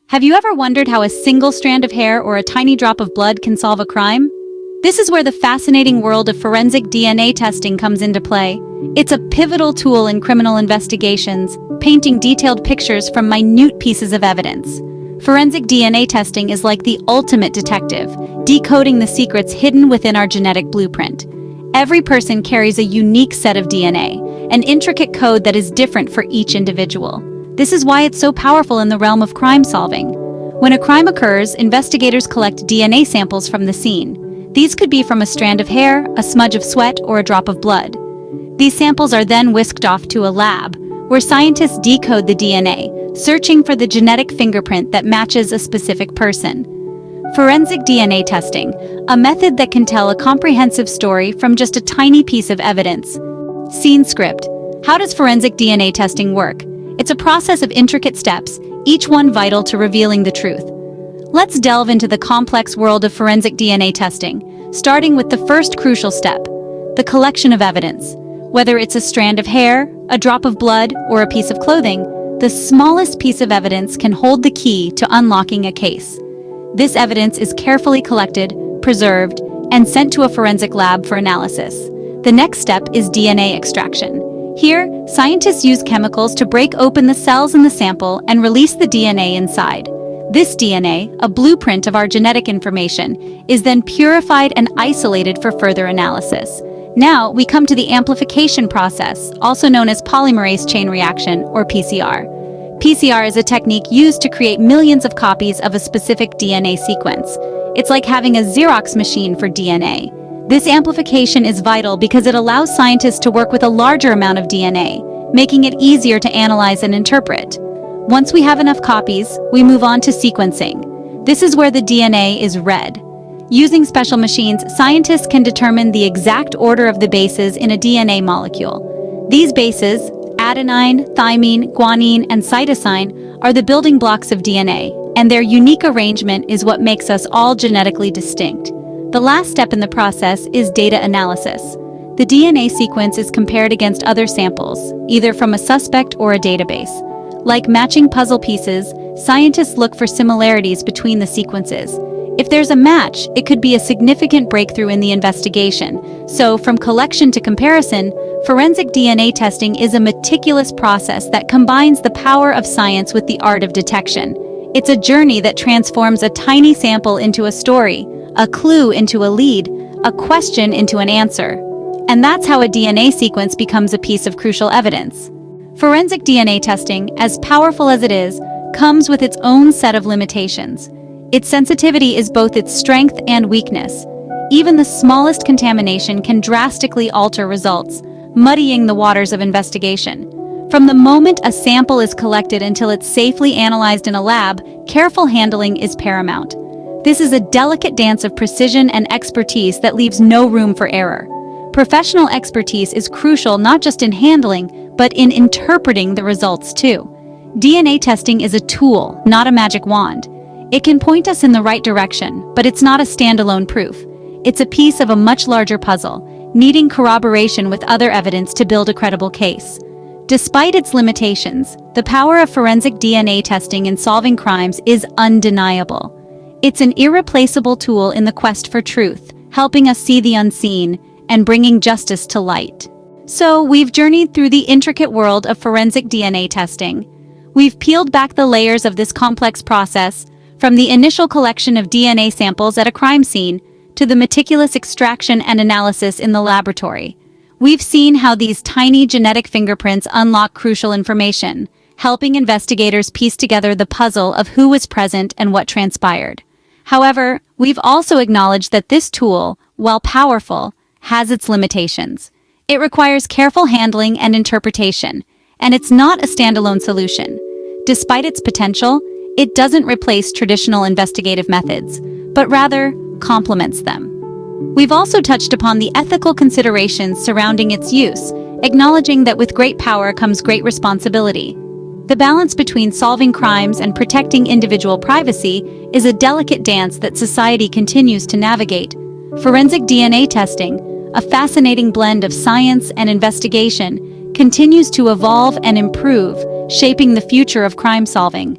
Have you ever wondered how a single strand of hair or a tiny drop of blood can solve a crime? This is where the fascinating world of forensic DNA testing comes into play. It's a pivotal tool in criminal investigations, painting detailed pictures from minute pieces of evidence. Forensic DNA testing is like the ultimate detective, decoding the secrets hidden within our genetic blueprint. Every person carries a unique set of DNA, an intricate code that is different for each individual. This is why it's so powerful in the realm of crime solving. When a crime occurs, investigators collect DNA samples from the scene. These could be from a strand of hair, a smudge of sweat, or a drop of blood. These samples are then whisked off to a lab, where scientists decode the DNA, searching for the genetic fingerprint that matches a specific person. Forensic DNA testing, a method that can tell a comprehensive story from just a tiny piece of evidence. Scene script. How does forensic DNA testing work? It's a process of intricate steps, each one vital to revealing the truth. Let's delve into the complex world of forensic DNA testing, starting with the first crucial step, the collection of evidence. Whether it's a strand of hair, a drop of blood, or a piece of clothing, the smallest piece of evidence can hold the key to unlocking a case. This evidence is carefully collected, preserved, and sent to a forensic lab for analysis. The next step is DNA extraction. Here, scientists use chemicals to break open the cells in the sample and release the DNA inside. This DNA, a blueprint of our genetic information, is then purified and isolated for further analysis. Now, we come to the amplification process, also known as polymerase chain reaction, or PCR. PCR is a technique used to create millions of copies of a specific DNA sequence. It's like having a Xerox machine for DNA. This amplification is vital because it allows scientists to work with a larger amount of DNA, making it easier to analyze and interpret. Once we have enough copies, we move on to sequencing. This is where the DNA is read. Using special machines, scientists can determine the exact order of the bases in a DNA molecule. These bases, adenine, thymine, guanine, and cytosine, are the building blocks of DNA, and their unique arrangement is what makes us all genetically distinct. The last step in the process is data analysis. The DNA sequence is compared against other samples, either from a suspect or a database. Like matching puzzle pieces, scientists look for similarities between the sequences. If there's a match, it could be a significant breakthrough in the investigation. So, from collection to comparison, forensic DNA testing is a meticulous process that combines the power of science with the art of detection. It's a journey that transforms a tiny sample into a story, a clue into a lead, a question into an answer. And that's how a DNA sequence becomes a piece of crucial evidence. Forensic DNA testing, as powerful as it is, comes with its own set of limitations. Its sensitivity is both its strength and weakness. Even the smallest contamination can drastically alter results, muddying the waters of investigation. From the moment a sample is collected until it's safely analyzed in a lab, careful handling is paramount. This is a delicate dance of precision and expertise that leaves no room for error. Professional expertise is crucial not just in handling, but in interpreting the results too. DNA testing is a tool, not a magic wand. It can point us in the right direction, but it's not a standalone proof. It's a piece of a much larger puzzle, needing corroboration with other evidence to build a credible case. Despite its limitations, the power of forensic DNA testing in solving crimes is undeniable. It's an irreplaceable tool in the quest for truth, helping us see the unseen and bringing justice to light. So, we've journeyed through the intricate world of forensic DNA testing. We've peeled back the layers of this complex process, from the initial collection of DNA samples at a crime scene to the meticulous extraction and analysis in the laboratory. We've seen how these tiny genetic fingerprints unlock crucial information, helping investigators piece together the puzzle of who was present and what transpired. However, we've also acknowledged that this tool, while powerful, has its limitations. It requires careful handling and interpretation, and it's not a standalone solution. Despite its potential, it doesn't replace traditional investigative methods, but rather complements them. We've also touched upon the ethical considerations surrounding its use, acknowledging that with great power comes great responsibility. The balance between solving crimes and protecting individual privacy is a delicate dance that society continues to navigate. Forensic DNA testing, a fascinating blend of science and investigation, continues to evolve and improve, shaping the future of crime solving.